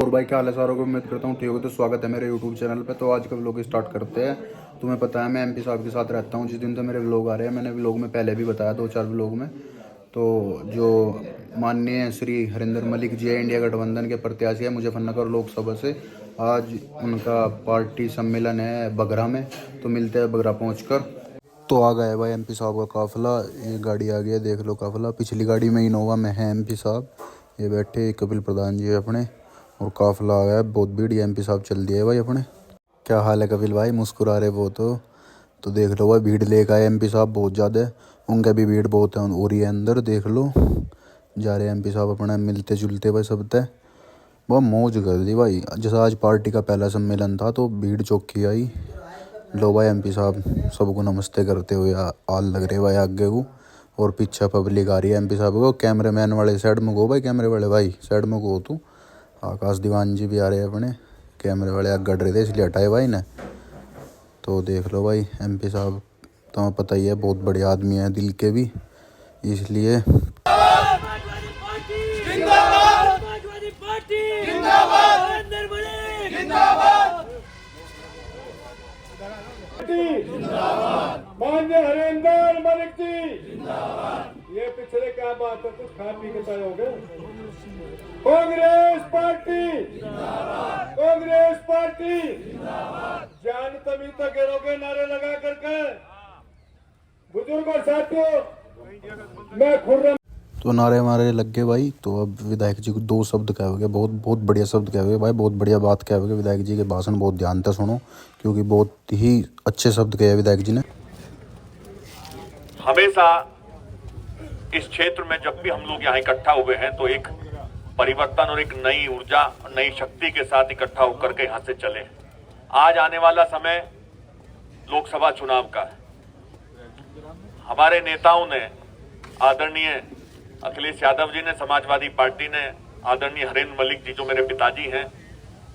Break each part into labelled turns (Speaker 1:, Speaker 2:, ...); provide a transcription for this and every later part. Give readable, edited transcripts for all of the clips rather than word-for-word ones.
Speaker 1: और भाई क्या हाल है सारों को। उम्मीद करता हूँ ठीक होगा। तो स्वागत है मेरे यूट्यूब चैनल पे। तो आज का व्लॉग स्टार्ट करते हैं। तुम्हें पता है मैं एमपी साहब के साथ रहता हूँ। जिस दिन तो मेरे व्लॉग आ रहे हैं, मैंने व्लॉग में पहले भी बताया 2-4 व्लॉग में। तो जो माननीय श्री हरिंदर मलिक जी है, इंडिया गठबंधन के प्रत्याशी है मुजफ्फरनगर लोकसभा से, आज उनका पार्टी सम्मेलन है बगरा में। तो मिलते हैं बगरा पहुँच कर। तो आ गया भाई एमपी साहब का काफिला। ये गाड़ी आ गया, देख लो काफिला। पिछली गाड़ी में इनोवा में है एमपी साहब, ये बैठे कपिल प्रधान जी अपने, और काफिला आ गया है। बहुत भीड़, ये एमपी साहब चल दिए भाई अपने। क्या हाल है कपिल भाई, मुस्कुरा रहे वो तो देख लो भाई, भीड़ लेकर आए एमपी साहब बहुत ज़्यादा है। उनका भी भीड़ बहुत है हो रही है अंदर, देख लो जा रहे एमपी साहब अपना मिलते जुलते भाई सब तय। बहुत मौज कर दी भाई। जैसा आज पार्टी का पहला सम्मेलन था तो भीड़ चौकी आई। लो भाई एमपी साहब सबको नमस्ते करते हुए आल लग रहे भाई आगे को, और पीछे पब्लिक आ रही है एमपी साहब को। कैमरे वाले साइड में गो भाई, कैमरे वाले भाई साइड में गो तू। आकाश दीवान जी भी आ रहे हैं अपने, कैमरे वाले आग गड़ रहे थे इसलिए हटाए भाई ने। तो देख लो भाई एमपी साहब, तुम्हें पता ही है बहुत बड़े आदमी हैं दिल के भी, इसलिए।
Speaker 2: समाजवादी पार्टी जिंदाबाद, समाजवादी पार्टी जिंदाबाद, नरेंद्र मोदी जिंदाबाद,
Speaker 3: माननीय हरिंदर मलिक जी जिंदाबाद। ये पिछले क्या बात है, कुछ खा पी के तय हो गए। कांग्रेस पार्टी जिंदाबाद, कांग्रेस पार्टी जिंदाबाद। जान तभी तक गिरोगे नारे लगा करके। बुजुर्ग और साथियों, मैं खुर्रम।
Speaker 1: तो नारे मारे लग गए भाई। तो अब विधायक जी को 2 शब्द कहे, बहुत बहुत बढ़िया शब्द कहे भाई, बहुत बढ़िया बात कहे। विधायक जी के भाषण बहुत ध्यान से सुनो, क्योंकि बहुत ही अच्छे शब्द कहे विधायक जी ने।
Speaker 4: हमेशा इस क्षेत्र में जब भी हम लोग यहाँ इकट्ठा हुए हैं तो एक परिवर्तन और एक नई ऊर्जा, नई शक्ति के साथ इकट्ठा होकर के यहाँ से चले। आज आने वाला समय लोकसभा चुनाव का है। हमारे नेताओं ने, आदरणीय अखिलेश यादव जी ने, समाजवादी पार्टी ने, आदरणीय हरिंदर मलिक जी जो मेरे पिताजी हैं,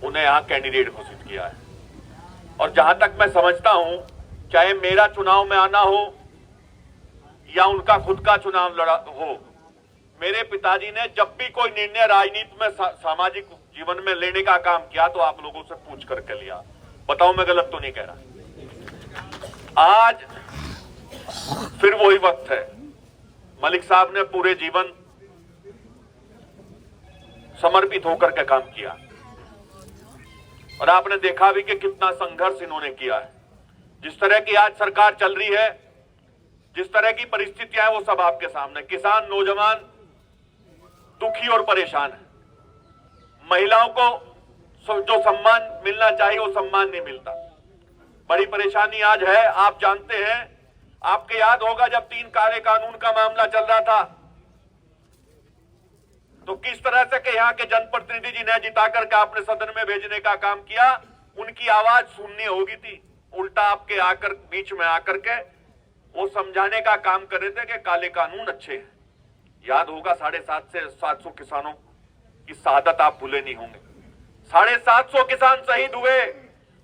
Speaker 4: उन्हें यहाँ कैंडिडेट घोषित किया है। और जहां तक मैं समझता हूं, चाहे मेरा चुनाव में आना हो या उनका खुद का चुनाव लड़ा हो, मेरे पिताजी ने जब भी कोई निर्णय राजनीति में, सामाजिक जीवन में लेने का काम किया तो आप लोगों से पूछ करके लिया। बताओ मैं गलत तो नहीं कह रहा। आज फिर वही वक्त है। मलिक साहब ने पूरे जीवन समर्पित होकर के काम किया, और आपने देखा भी कि कितना संघर्ष इन्होंने किया है। जिस तरह की आज सरकार चल रही है, जिस तरह की परिस्थितियां हैं, वो सब आपके सामने। किसान, नौजवान दुखी और परेशान है। महिलाओं को जो सम्मान मिलना चाहिए वो सम्मान नहीं मिलता। बड़ी परेशानी आज है। आप जानते हैं, आपके याद होगा जब 3 काले कानून का मामला चल रहा था तो किस तरह से कि यहाँ के जनप्रतिनिधि जी ने जिता करके आपने सदन में भेजने का काम किया। उनकी आवाज सुननी होगी थी, उल्टा आपके आकर बीच में आकर के वो समझाने का काम कर रहे थे कि काले कानून अच्छे हैं। याद होगा 750 से 700 किसानों की शहादत आप भूले नहीं होंगे। 750 किसान शहीद हुए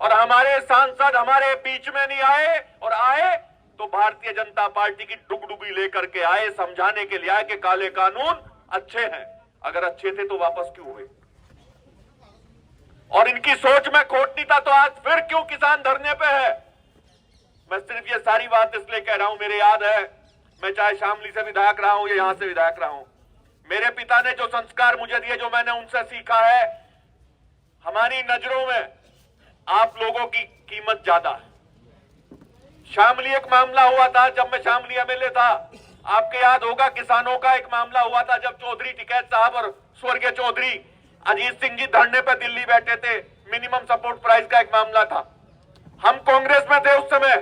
Speaker 4: और हमारे सांसद हमारे बीच में नहीं आए, और आए तो भारतीय जनता पार्टी की डुगडुगी लेकर के आए, समझाने के लिए आए कि काले कानून अच्छे हैं। अगर अच्छे थे तो वापस क्यों हुए? और इनकी सोच में खोट नहीं था तो आज फिर क्यों किसान धरने पे है? मैं सिर्फ ये सारी बात इसलिए कह रहा हूं, मेरे याद है, मैं चाहे शामली से विधायक रहा हूं या यहां से विधायक रहा हूं, मेरे पिता ने जो संस्कार मुझे दिए, जो मैंने उनसे सीखा है, हमारी नजरों में आप लोगों की कीमत ज्यादा है। शामली एक मामला हुआ था जब मैं शामली एमएलए था, आपके याद होगा किसानों का एक मामला हुआ था जब चौधरी टिकैत साहब और स्वर्गीय चौधरी अजीत सिंह जी धरने पर दिल्ली बैठे थे। मिनिमम सपोर्ट प्राइस का एक मामला था। हम कांग्रेस में थे उस समय,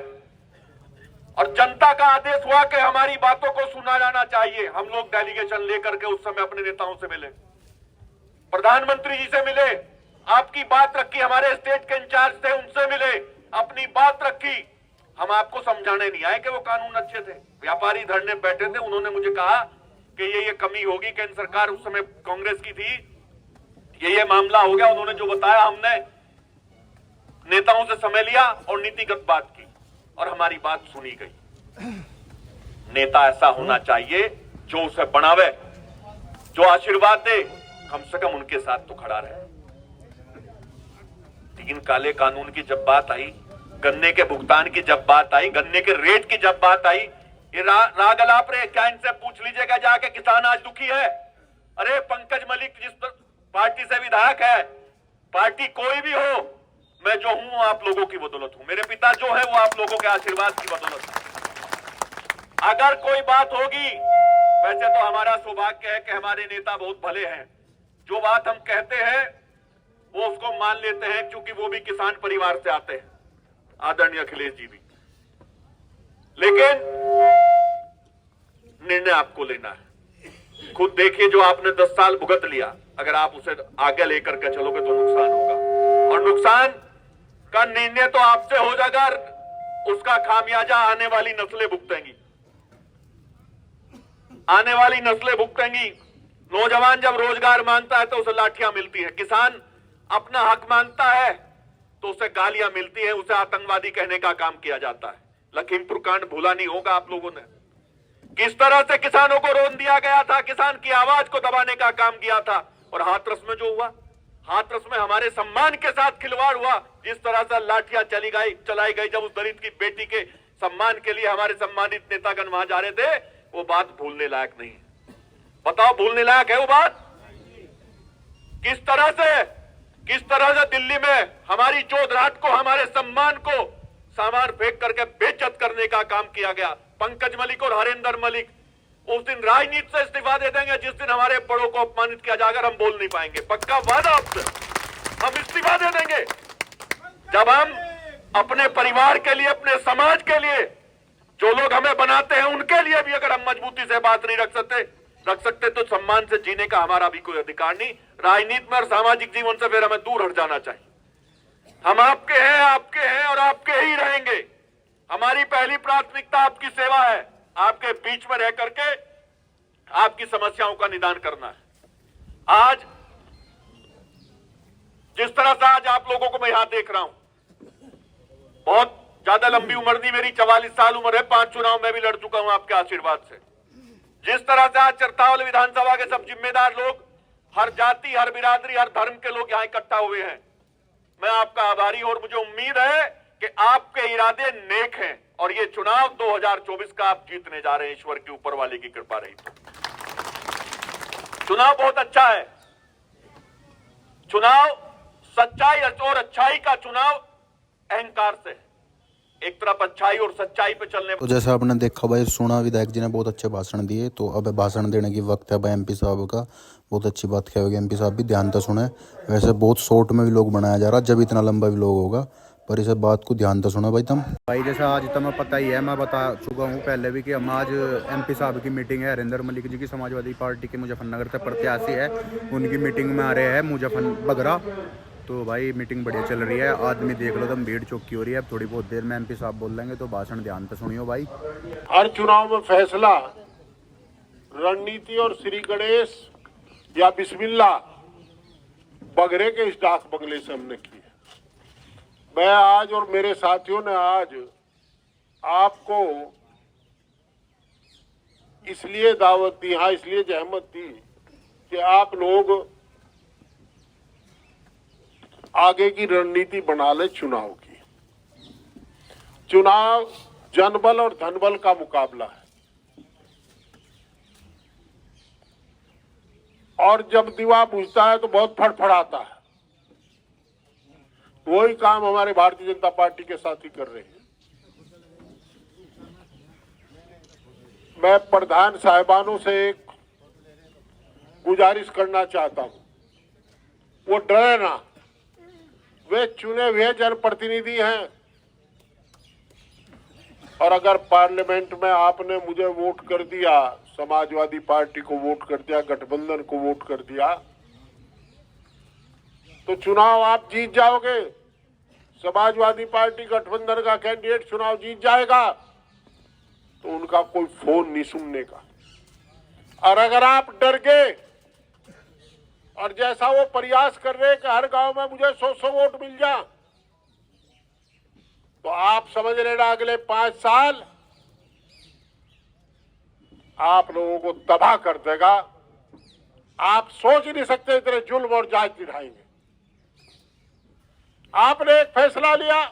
Speaker 4: और जनता का आदेश हुआ कि हमारी बातों को सुना जाना चाहिए। हम लोग डेलीगेशन लेकर के उस समय अपने नेताओं से मिले, प्रधानमंत्री जी से मिले, आपकी बात रखी। हमारे स्टेट के इंचार्ज थे, उनसे मिले, अपनी बात रखी। हम आपको समझाने नहीं आए कि वो कानून अच्छे थे। व्यापारी धरने बैठे थे, उन्होंने मुझे कहा कि ये कमी होगी, केंद्र सरकार उस समय कांग्रेस की थी, ये मामला हो गया। उन्होंने जो बताया, हमने नेताओं से समय लिया और नीतिगत बात की, और हमारी बात सुनी गई। नेता ऐसा होना चाहिए जो उसे बनावे, जो आशीर्वाद दे, कम से कम उनके साथ तो खड़ा रहे। तीन काले कानून की जब बात आई, गन्ने के भुगतान की जब बात आई, गन्ने के रेट की जब बात आई, ये राग अलाप रहे। क्या इनसे पूछ लीजिएगा जाके किसान आज दुखी है? अरे पंकज मलिक जिस पार्टी से विधायक है, पार्टी कोई भी हो, मैं जो हूं आप लोगों की बदौलत हूं। मेरे पिता जो है वो आप लोगों के आशीर्वाद की बदौलत है। अगर कोई बात होगी, वैसे तो हमारा सौभाग्य है कि हमारे नेता बहुत भले हैं, जो बात हम कहते हैं वो उसको मान लेते हैं, क्योंकि वो भी किसान परिवार से आते हैं, आदरणीय अखिलेश जी भी। लेकिन निर्णय आपको लेना है। खुद देखिए, जो आपने 10 साल भुगत लिया, अगर आप उसे आगे लेकर के चलोगे तो नुकसान होगा, और नुकसान का निर्णय तो आपसे हो जाएगा, उसका खामियाजा आने वाली नस्लें भुगतेंगी, आने वाली नस्लें भुगतेंगी। नौजवान जब रोजगार मांगता है तो उसे लाठियां मिलती है, किसान अपना हक मांगता है तो उसे गालियां मिलती है, उसे आतंकवादी कहने का काम किया जाता है। लखीमपुर कांड भूला नहीं होगा आप लोगों ने, किस तरह से किसानों को रोन दिया गया था, किसान की आवाज को दबाने का काम किया था। और हाथरस में जो हुआ, हाथरस में हमारे सम्मान के साथ खिलवाड़ हुआ, जिस तरह से लाठियां चलाई गई जब उस दलित की बेटी के सम्मान के लिए हमारे सम्मानित नेतागण वहां जा रहे थे, वो बात भूलने लायक नहीं है। बताओ, भूलने लायक है वो बात? किस तरह से दिल्ली में हमारी चौधराहट को, हमारे सम्मान को सामान फेंक करके बेइज्जत करने का काम किया गया। पंकज मलिक और हरेंद्र मलिक उस दिन राजनीति से इस्तीफा दे देंगे जिस दिन हमारे बड़ों को अपमानित किया जाएगा, हम बोल नहीं पाएंगे। पक्का वादा आपसे, हम इस्तीफा दे देंगे जब हम अपने परिवार के लिए, अपने समाज के लिए, जो लोग हमें बनाते हैं उनके लिए भी अगर हम मजबूती से बात नहीं रख सकते तो सम्मान से जीने का हमारा भी कोई अधिकार नहीं। राजनीति में और सामाजिक जीवन से फिर हमें दूर हट जाना चाहिए। हम आपके हैं और आपके ही रहेंगे। हमारी पहली प्राथमिकता आपकी सेवा है, आपके बीच में रह करके आपकी समस्याओं का निदान करना है। आज जिस तरह से आज आप लोगों को मैं यहां देख रहा हूं, बहुत ज्यादा लंबी उम्र नहीं मेरी, 44 साल उम्र है, 5 चुनाव में भी लड़ चुका हूं आपके आशीर्वाद से। जिस तरह से आज चरतावल विधानसभा के सब जिम्मेदार लोग, हर जाति, हर बिरादरी, हर धर्म के लोग यहां इकट्ठा हुए हैं, मैं आपका आभारी हूं और मुझे उम्मीद है कि आपके इरादे नेक हैं और ये चुनाव 2024 का आप जीतने जा रहे हैं, ईश्वर की ऊपर वाले की कृपा रही तो। चुनाव बहुत अच्छा है, चुनाव सच्चाई और अच्छाई का चुनाव अहंकार से, एक तरफ अच्छाई और सच्चाई पे चलने।
Speaker 1: तो जैसा आपने देखा भाई, सुना विधायक जी ने बहुत अच्छे भाषण दिए, तो अब भाषण देने की वक्त है भाई एमपी साहब का। बहुत अच्छी बात क्या होगी, एमपी साहब भी ध्यान से सुने। वैसे बहुत शॉर्ट में भी लोग बनाया जा रहा, जब इतना लंबा भी लोग होगा, पर इस बात को ध्यान से सुना भाई तुम। भाई जैसा आज तुम्हें पता ही है, मैं बता चुका हूँ पहले भी कि हम आज एमपी साहब की मीटिंग है, हरेंद्र मलिक जी की, समाजवादी पार्टी के मुजफ्फरनगर से प्रत्याशी है, उनकी मीटिंग में आ रहे हैं बगरा। तो भाई मीटिंग बढ़िया चल रही है, आदमी देख लो तुम, भीड़ चौकी हो रही है। अब थोड़ी बहुत देर में एमपी साहब बोल देंगे, तो भाषण ध्यान से सुनियो भाई।
Speaker 5: हर चुनाव में फैसला रणनीति और श्री गणेश या बिस्मिल्लाह बगरे के इस डाक बंगले से हमने की है। मैं आज और मेरे साथियों ने आज आपको इसलिए दावत दी, हाँ इसलिए जहमत दी कि आप लोग आगे की रणनीति बना ले चुनाव की। चुनाव जनबल और धनबल का मुकाबला है, और जब दीवा बुझता है तो बहुत फड़फड़ाता है। वही काम हमारे भारतीय जनता पार्टी के साथी कर रहे हैं। मैं प्रधान साहिबानों से एक गुजारिश करना चाहता हूं, वो डरे ना, वे चुने हुए जनप्रतिनिधि हैं, और अगर पार्लियामेंट में आपने मुझे वोट कर दिया, समाजवादी पार्टी को वोट कर दिया, गठबंधन को वोट कर दिया, तो चुनाव आप जीत जाओगे। समाजवादी पार्टी गठबंधन का कैंडिडेट चुनाव जीत जाएगा तो उनका कोई फोन नहीं सुनने का। और अगर आप डर गए और जैसा वो प्रयास कर रहे हैं कि हर गांव में मुझे 100 वोट मिल जा, तो आप समझ लेना अगले 5 साल आप लोगों को तबाह कर देगा। आप सोच नहीं सकते इतने जुल्म और जांच दिखाएंगे। आपने एक फैसला लिया,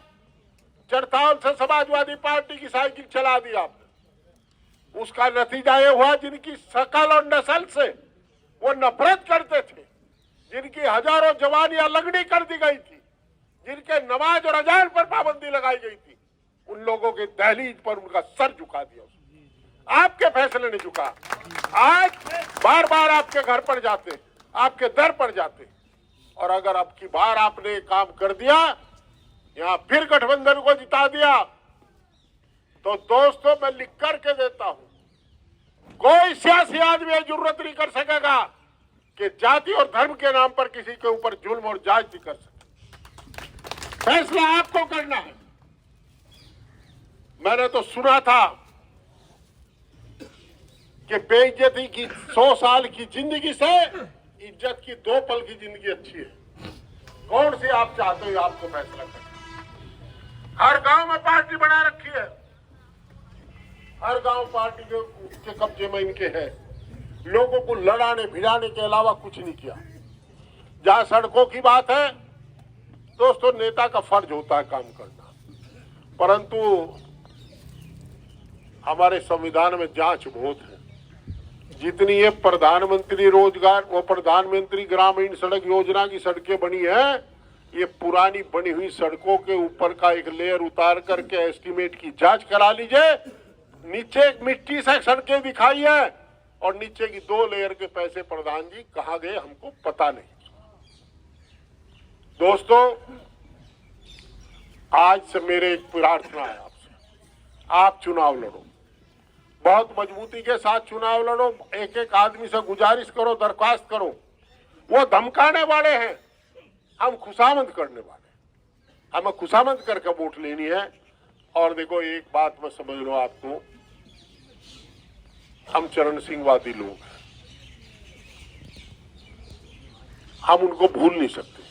Speaker 5: चरथाल से समाजवादी पार्टी की साइकिल चला दी आपने। उसका नतीजा ये हुआ, जिनकी शकल और नस्ल से वो नफरत करते थे, जिनकी हजारों जवानियां लगनी कर दी गई थी, जिनके नमाज और अजान पर पाबंदी लगाई गई थी, उन लोगों के दहलीज पर उनका सर झुका दिया। आपके फैसले ने झुका। आज बार बार आपके घर पर जाते, आपके दर पर जाते, और अगर अब की बार आपने काम कर दिया, यहां फिर गठबंधन को जिता दिया, तो दोस्तों मैं लिख करके देता हूं, कोई सियासी आदमी ये जरूरत नहीं कर सकेगा कि जाति और धर्म के नाम पर किसी के ऊपर जुल्म और जायज कर सके। फैसला आपको करना है। मैंने तो सुना था कि बेइज्जती की 100 साल की जिंदगी से इज्जत की 2 पल की जिंदगी अच्छी है। कौन सी आप चाहते हो, आपको फैसला करना। हर गांव में पार्टी बना रखी है, हर गांव पार्टी के कब्जे में इनके है। लोगों को लड़ाने भिड़ाने के अलावा कुछ नहीं किया। जहां सड़कों की बात है, दोस्तों नेता का फर्ज होता है काम करना, परंतु हमारे संविधान में जांच बहुत है। जितनी ये प्रधानमंत्री रोजगार वो प्रधानमंत्री ग्रामीण सड़क योजना की सड़कें बनी है, ये पुरानी बनी हुई सड़कों के ऊपर का एक लेयर उतार करके एस्टीमेट की जांच करा लीजिए। नीचे मिट्टी से सड़कें दिखाई है और नीचे की 2 लेयर के पैसे प्रधान जी कहां गए हमको पता नहीं। दोस्तों आज से मेरे एक प्रार्थना है आपसे, आप चुनाव लड़ो, बहुत मजबूती के साथ चुनाव लड़ो। एक एक आदमी से गुजारिश करो, दरख्वास्त करो। वो धमकाने वाले हैं, हम खुशामद करने वाले। हमें खुशामद करके वोट लेनी है। और देखो एक बात मैं समझ लो आपको, हम चरण सिंहवादी लोग हैं, हम उनको भूल नहीं सकते।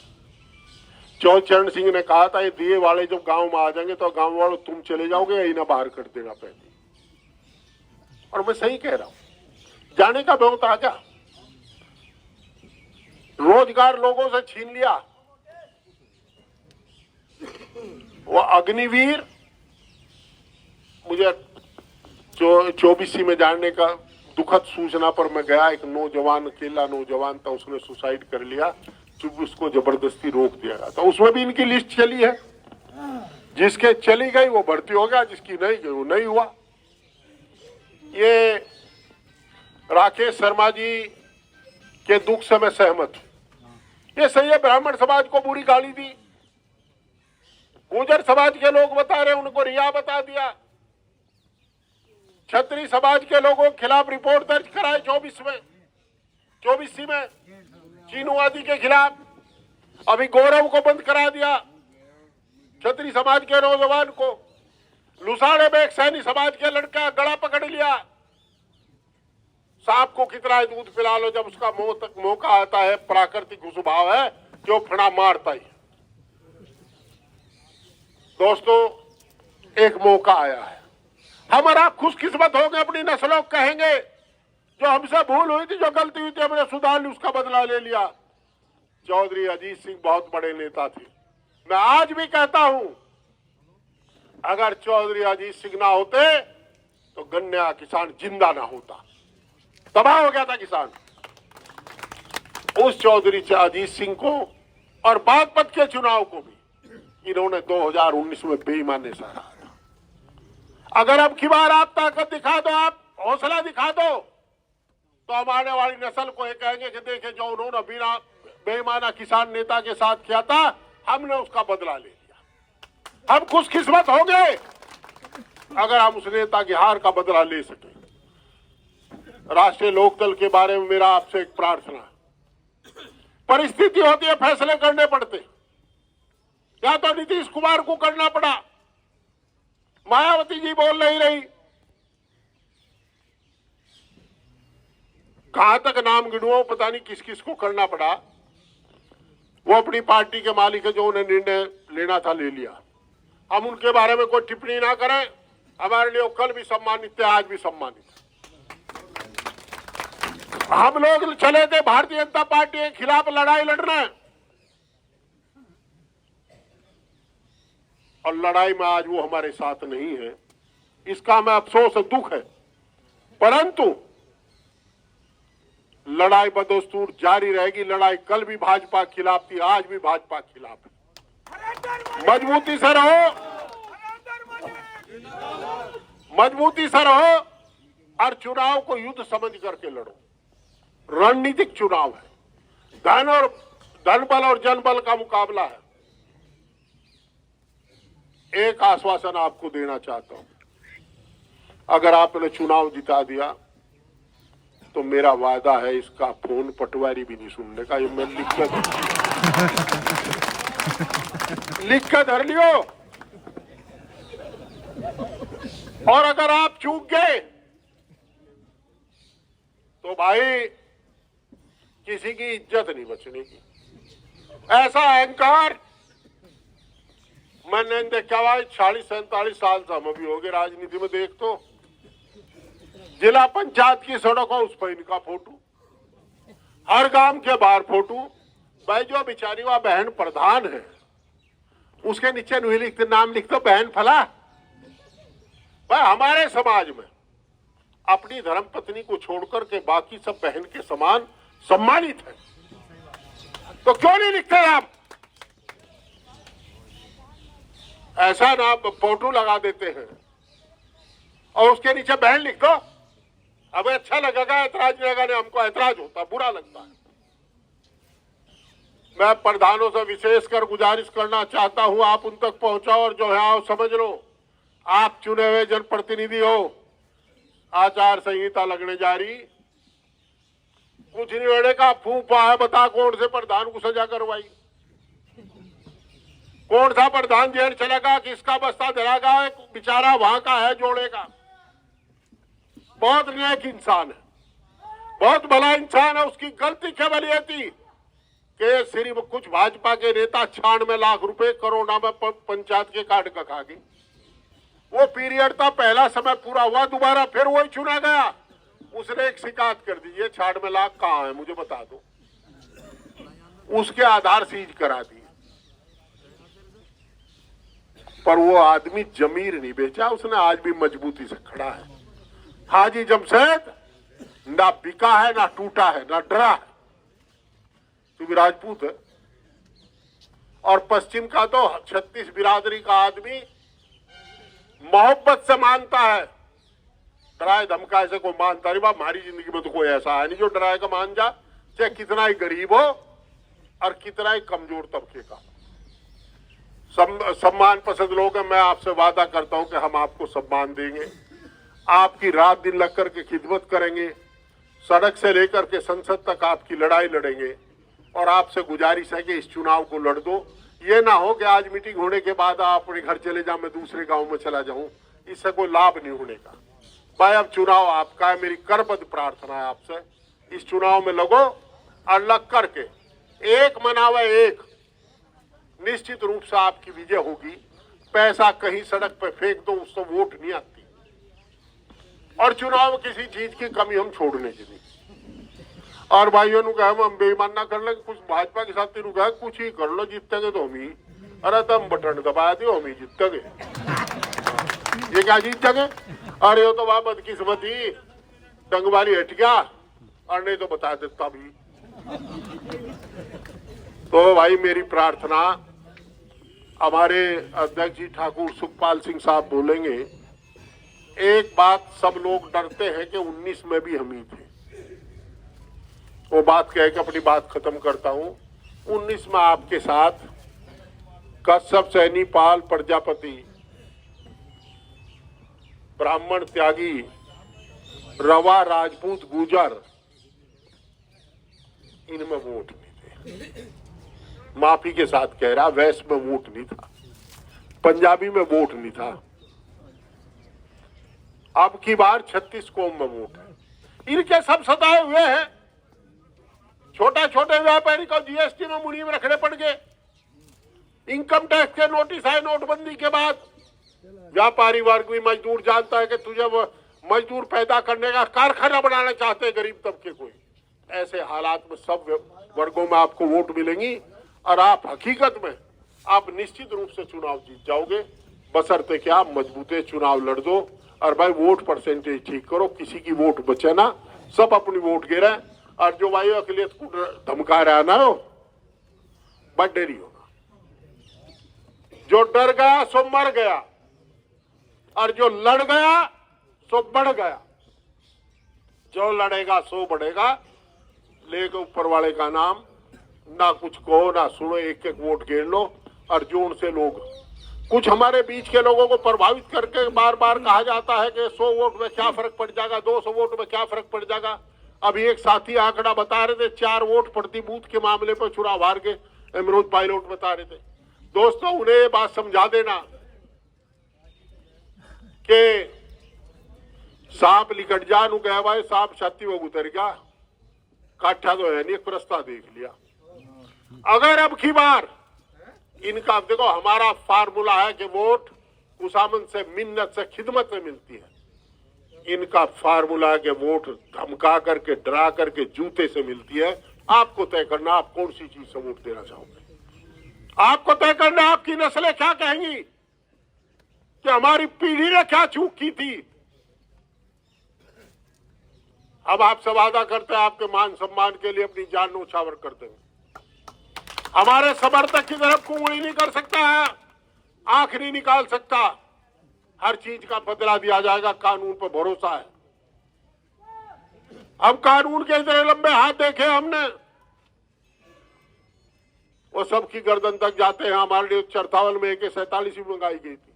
Speaker 5: चरण सिंह ने कहा था, ये दिए वाले जब गांव में आ जाएंगे तो गांव वालों तुम चले जाओगे, यही ना बाहर कर देगा पहले। और मैं सही कह रहा हूं, जाने का बहुत आ गया। रोजगार लोगों से छीन लिया। वो अग्निवीर, मुझे 24 में जानने का दुखद सूचना पर मैं गया। एक नौजवान, अकेला नौजवान था, उसने सुसाइड कर लिया, चूंकि उसको जबरदस्ती रोक दिया गया था। उसमें भी इनकी लिस्ट चली है, जिसके चली गई वो भर्ती हो गया, जिसकी नहीं गई वो नहीं हुआ। ये राकेश शर्मा जी के दुख से मैं सहमत हूं। ये सही है, ब्राह्मण समाज को बुरी गाली दी, गुर्जर समाज के लोग बता रहे उनको रिया बता दिया, क्षत्रिय समाज के लोगों के खिलाफ रिपोर्ट दर्ज कराए 24 में चीनवादी के खिलाफ। अभी गौरव को बंद करा दिया, क्षत्रिय समाज के नौजवान को। लुसाड़े में एक सैनी समाज के लड़का गला पकड़ लिया। सांप को कितना दूध पिला लो, जब उसका मौका आता है, प्राकृतिक स्वभाव है जो फड़ा मारता ही। दोस्तों एक मौका आया है, हमारा खुशकिस्मत होंगे, अपनी नस्लों कहेंगे जो हमसे भूल हुई थी, जो गलती हुई थी, हमने सुधार ली, उसका बदला ले लिया। चौधरी अजीत सिंह बहुत बड़े नेता थे। मैं आज भी कहता हूं, अगर चौधरी अजीत सिंह ना होते तो गन्ना किसान जिंदा ना होता, तबाह हो गया था किसान। उस चौधरी अजीत सिंह को और बागपत के चुनाव को भी इन्होंने 2019 में बेईमानी से हराया। अगर अब की बार आप ताकत दिखा दो, आप हौसला दिखा दो, तो हम आने वाली नस्ल को ये कहेंगे कि देखे जो उन्होंने बिना बेईमाना किसान नेता के साथ किया था, हमने उसका बदला ले लिया। हम खुशकिस्मत होंगे अगर हम उस नेता की हार का बदला ले सके। राष्ट्रीय लोकदल के बारे में मेरा आपसे एक प्रार्थना है। परिस्थिति होती है, फैसले करने पड़ते। या तो नीतीश कुमार को करना पड़ा, मायावती जी बोल नहीं रही, कहां तक नाम गिनवाओ, पता नहीं किस किस को करना पड़ा। वो अपनी पार्टी के मालिक है, जो उन्हें निर्णय लेना था ले लिया। हम उनके बारे में कोई टिप्पणी ना करें। हमारे लिए कल भी सम्मानित थे, आज भी सम्मानित है। हम लोग चले थे भारतीय जनता पार्टी के खिलाफ लड़ाई लड़ने, और लड़ाई में आज वो हमारे साथ नहीं है, इसका हमें अफसोस और दुख है। परंतु लड़ाई बदस्तूर जारी रहेगी। लड़ाई कल भी भाजपा के खिलाफ थी, आज भी भाजपा के खिलाफ है। मजबूती से रहो, मजबूती से रहो और चुनाव को युद्ध समझ करके लड़ो। रणनीतिक चुनाव है, धन बल और जनबल का मुकाबला है। एक आश्वासन आपको देना चाहता हूं, अगर आपने चुनाव जिता दिया तो मेरा वादा है इसका फोन पटवारी भी नहीं सुनने का। ये मैं लिख कर धर लियो। और अगर आप चूक गए तो भाई किसी की इज्जत नहीं बचने की। ऐसा अहंकार मैंने देखा हुआ 40-47 साल से हम अभी हो गए राजनीति में। देख तो जिला पंचायत की सड़कों उस पर इनका फोटो, हर गांव के बाहर फोटो। भाई जो बेचारी वह बहन प्रधान है उसके नीचे नहीं लिखते, नाम लिख दो बहन फला। भाई हमारे समाज में अपनी धर्म पत्नी को छोड़कर के बाकी सब बहन के समान सम्मानित है, तो क्यों नहीं लिखते आप? ऐसा नाम फोटो लगा देते हैं और उसके नीचे बहन लिख दो। हमें अच्छा लगेगा, ऐतराज लगेगा नहीं, हमको ऐतराज होता, बुरा लगता है। मैं प्रधानों से विशेषकर गुजारिश करना चाहता हूं, आप उन तक पहुंचाओ और जो है आओ समझ लो, आप चुने हुए जनप्रतिनिधि हो। आचार संहिता लगने जा रही, कुछ नहीं होने का फूफा है। बता कौन से प्रधान को सजा करवाई, कौन सा प्रधान जेल चलेगा, किसका बस्ता धरागा, बेचारा वहां का है जोड़ेगा। बहुत नेक इंसान है, बहुत भला इंसान है। उसकी गलती केवल ये थी कि सिर्फ कुछ भाजपा के नेता 96 लाख रुपए कोरोना में पंचायत के काट का खा गए। वो पीरियड था, पहला समय पूरा हुआ, दोबारा फिर वही चुना गया। उसने एक शिकायत कर दी, ये 96 लाख कहाँ है मुझे बता दो। उसके आधार सीज करा दी, पर वो आदमी जमीर नहीं बेचा, उसने आज भी मजबूती से खड़ा है। हाजी जमशेद ना बिका है, ना टूटा है, ना डरा है। तू भी राजपूत है और पश्चिम का तो 36 बिरादरी का आदमी मोहब्बत से मानता है। डराए धमकाए से कोई मानता नहीं। बाप हमारी जिंदगी में तो कोई ऐसा है नहीं जो डराए का मान जा, चाहे कितना ही गरीब हो और कितना ही कमजोर तबके का। सम्मान पसंद लोग हैं। मैं आपसे वादा करता हूं कि हम आपको सम्मान देंगे, आपकी रात दिन लग करके खिदमत करेंगे, सड़क से लेकर के संसद तक आपकी लड़ाई लड़ेंगे। और आपसे गुजारिश है कि इस चुनाव को लड़ दो। ये ना हो कि आज मीटिंग होने के बाद आप अपने घर चले जाओ, मैं दूसरे गांव में चला जाऊं, इससे कोई लाभ नहीं होने का। भाई अब चुनाव आपका है, मेरी करबद्ध प्रार्थना है आपसे, इस चुनाव में लगो और लग करके एक मनावे एक, निश्चित रूप से आपकी विजय होगी। पैसा कहीं सड़क पर फेंक दो, उससे वोट नहीं आती। और चुनाव में किसी चीज की कमी हम छोड़ने की नहीं। और भाइयों ने कहा हम बेईमान ना कर ले, कुछ भाजपा के साथ तीनों कहा कुछ ही कर लो, जीतेंगे तो हम ही। अरे तुम बटन दबा दियो, हम ही जीतेंगे। ये क्या जीत जाएंगे? अरे वो तो वहां बदकिस्मती डंग वाली हट गया, और नहीं तो बता देता भी। तो भाई मेरी प्रार्थना, हमारे अध्यक्ष जी ठाकुर सुखपाल सिंह साहब बोलेंगे। एक बात सब लोग डरते हैं कि 19 में भी हम ही थे, वो बात कह के अपनी बात खत्म करता हूं। 19 में आपके साथ कश्यप, सैनी, पाल, प्रजापति, ब्राह्मण, त्यागी, रवा, राजपूत, गुजर, इनमें वोट नहीं थे। माफी के साथ कह रहा, वैश्य में वोट नहीं था, पंजाबी में वोट नहीं था। अब की बार 36 कौम में वोट है। इनके सब सताए हुए हैं। छोटा छोटे व्यापारी को जीएसटी में मुनीम रखने पड़ गए। इनकम टैक्स के नोटिस आए नोटबंदी के बाद। व्यापारी वर्ग भी मजदूर जानता है कि तुझे मजदूर पैदा करने का कारखाना बनाना चाहते हैं गरीब तबके को। ऐसे हालात में सब वर्गों में आपको वोट मिलेंगी और आप हकीकत में आप निश्चित रूप से चुनाव जीत जाओगे, बशर्ते कि आप मजबूते चुनाव लड़ दो। और भाई वोट परसेंटेज ठीक करो, किसी की वोट बचे ना, सब अपनी वोट गिरे। और जो भाई अखिलेश को धमका रहा ना हो, बट देरी होगा। जो डर गया सो मर गया, और जो लड़ गया सो बढ़ गया। जो लड़ेगा सो बढ़ेगा, लेके ऊपर वाले का नाम ना कुछ कहो ना सुनो, एक एक वोट गिर लो। और जो उनसे लोग कुछ हमारे बीच के लोगों को प्रभावित करके बार बार कहा जाता है कि 100 वोट में क्या फर्क पड़ जाएगा, 200 वोट में क्या फर्क पड़ जाएगा। अभी एक साथी आंकड़ा बता रहे थे, 4 वोट प्रति बूथ के मामले पर चुनाव हार के अमरूद पायलट बता रहे थे। दोस्तों उन्हें ये बात समझा देना कि सांप लिकट जा नु गया भाई, सांप छाती वो उतर गया, काठा तो है नहीं, एक प्रस्ता देख लिया। अगर अब की बार इनका देखो, हमारा फार्मूला है कि वोट खुशामंद से, मिन्नत से, खिदमत से मिलती है। इनका फार्मूला है कि वोट धमका करके, डरा करके, जूते से मिलती है। आपको तय करना आप कौन सी चीज से वोट देना चाहोगे। आपको तय करना आपकी नस्लें क्या कहेंगी कि हमारी पीढ़ी ने क्या चूक की थी। अब आपसे वादा करते हैं आपके मान सम्मान के लिए अपनी जान न्यौछावर कर देंगे। हमारे समर्थक की तरफ उंगली नहीं कर सकता है, आंख नहीं निकाल सकता। हर चीज का बदला दिया जाएगा, कानून पर भरोसा है। अब कानून के इतने लंबे हाथ देखे हमने, वो सबकी गर्दन तक जाते हैं। हमारे लिए चरथावल में AK-47 भी मंगाई गई थी।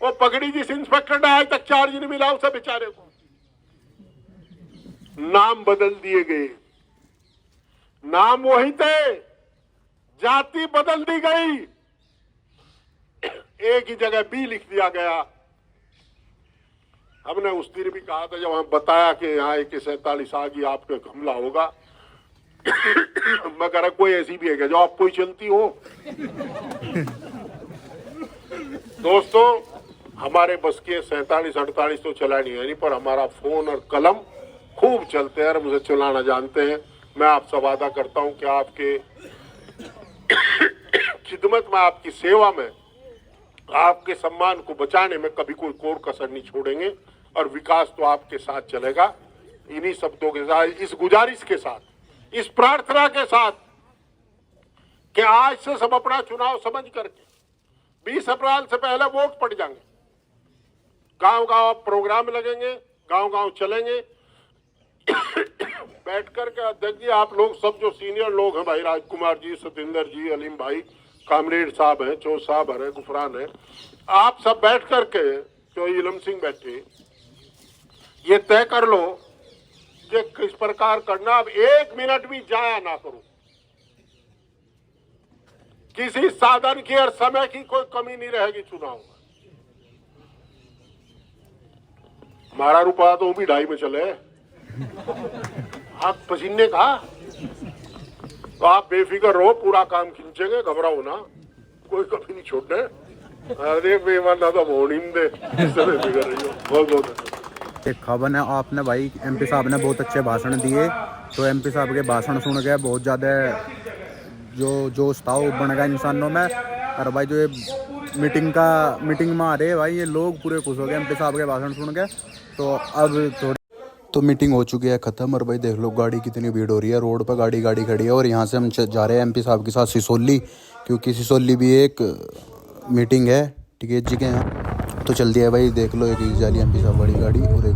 Speaker 5: वो पकड़ी जिस इंस्पेक्टर ने आज तक चार्ज नहीं मिला उसे बेचारे को, नाम बदल दिए गए। नाम वही थे, जाति बदल दी गई, एक ही जगह B लिख दिया गया। हमने उस दिन भी कहा था, जब हम बताया कि यहाँ AK-47 आ गई, आप पे हमला होगा। मगर कोई ऐसी भी है जो आप कोई चलती हो। दोस्तों हमारे बस के 47-48 तो चलानी है नहीं, पर हमारा फोन और कलम खूब चलते हैं और मुझे चलाना जानते हैं। मैं आपसे वादा करता हूं कि आपके खिदमत में, आपकी सेवा में, आपके सम्मान को बचाने में कभी कोई कोर कसर नहीं छोड़ेंगे। और विकास तो आपके साथ चलेगा। इन्हीं शब्दों के साथ, इस गुजारिश के साथ, इस प्रार्थना के साथ कि आज से सब अपना चुनाव समझ करके 20 अप्रैल से पहले वोट पड़ जाएंगे। गांव गांव प्रोग्राम लगेंगे, गांव गांव चलेंगे। बैठ करके अध्यक्ष जी, आप लोग सब जो सीनियर लोग हैं भाई, राजकुमार जी, सतेंद्र जी, अलीम भाई, कामरेड साहब हैं, चौध साहब है, गुफरान है, आप सब बैठ करके, जो इलम सिंह बैठे, ये तय कर लो कि किस प्रकार करना। अब 1 मिनट भी जाया ना करो, किसी साधन की और समय की कोई कमी नहीं रहेगी चुनाव में। हमारा रुपया तो भी 2.5 में चले, हाथ पसीने का, तो आप बेफिक्र रहो, पूरा काम खींचेंगे, घबराओ ना, कोई कभी नहीं छोड़ने। अरे बेमाना तो मोड़िंदे, बेफिक्र रहियो। बहुत बहुत
Speaker 1: एक खबर है, आपने भाई MP साहब ने बहुत अच्छे भाषण दिए, तो MP साहब के भाषण सुन के बहुत ज़्यादा जो जोश था वो बन गया इंसानों में। और भाई जो ये मीटिंग में आ रहे भाई, ये लोग पूरे खुश हो गए MP साहब के भाषण सुन के। तो अब थोड़ी तो मीटिंग हो चुकी है ख़त्म। और भाई देख लो गाड़ी कितनी भीड़ हो रही है, रोड पर गाड़ी खड़ी है। और यहाँ से हम जा रहे हैं MP साहब के साथ सिसोली, क्योंकि सिसोली भी एक मीटिंग है टिकैत जी के यहाँ। तो चल दिया भाई, देख लो एक जा रही है MP साहब बड़ी गाड़ी, और एक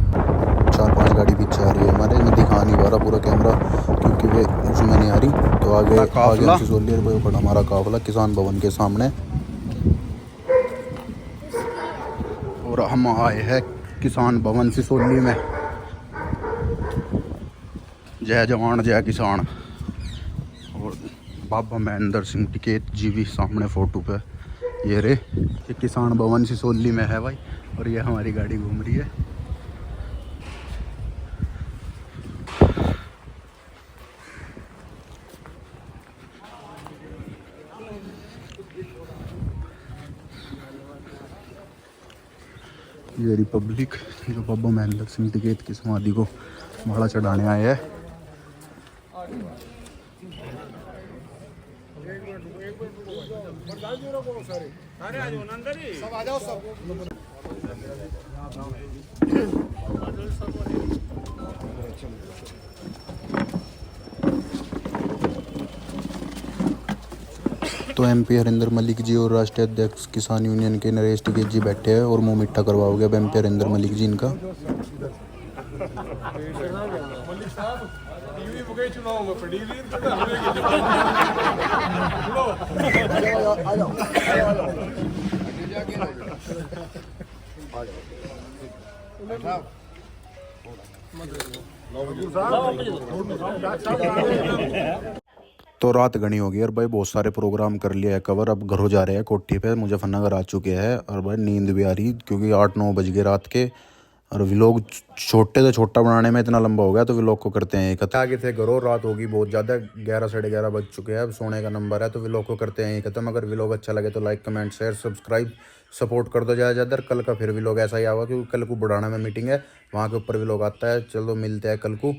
Speaker 1: 4-5 गाड़ी पीछे आ रही है हमारे। मैं दिखा नहीं पा रहा पूरा कैमरा क्योंकि वे उसमें नहीं आ रही। तो आगे सिसोली और भाई खड़ा हमारा काफिला किसान भवन के सामने। और हम आए हैं किसान भवन सिसोली में। जय जवान जय किसान। और बाबा महेंद्र सिंह टिकैत जी भी सामने फोटो पे, ये रे, ये किसान भवन सिसोली में है भाई। और ये हमारी गाड़ी घूम रही है। ये रिपब्लिक जो बाबा महेंद्र सिंह टिकैत की समाधि को माला चढ़ाने आए हैं। तो MP हरिंदर मलिक जी और राष्ट्रीय अध्यक्ष किसान यूनियन के नरेश टिकैत जी बैठे हैं और मुंह मिठा करवाओगे अब MP हरिंदर मलिक जी इनका। तो रात घनी हो गई और भाई बहुत सारे प्रोग्राम कर लिया है कवर। अब घर हो जा रहे हैं कोठी पे, मुजफ्फरनगर आ चुके हैं और भाई नींद भी आ रही क्योंकि 8-9 बज गए रात के। और व्लॉग छोटे से छोटा बनाने में इतना लंबा हो गया तो व्लॉग को करते हैं एक आगे थे घरों। रात होगी बहुत ज़्यादा, 11 साढ़े 11 बज चुके हैं, अब सोने का नंबर है तो व्लॉग को करते हैं खत्म। अगर व्लॉग अच्छा लगे तो like comment share subscribe support कर दो ज़्यादा। कल का फिर व्लॉग ऐसा ही आएगा क्योंकि कल को बुढ़ाना में मीटिंग है, वहाँ के ऊपर व्लॉग आता है। चलो मिलते हैं कल को।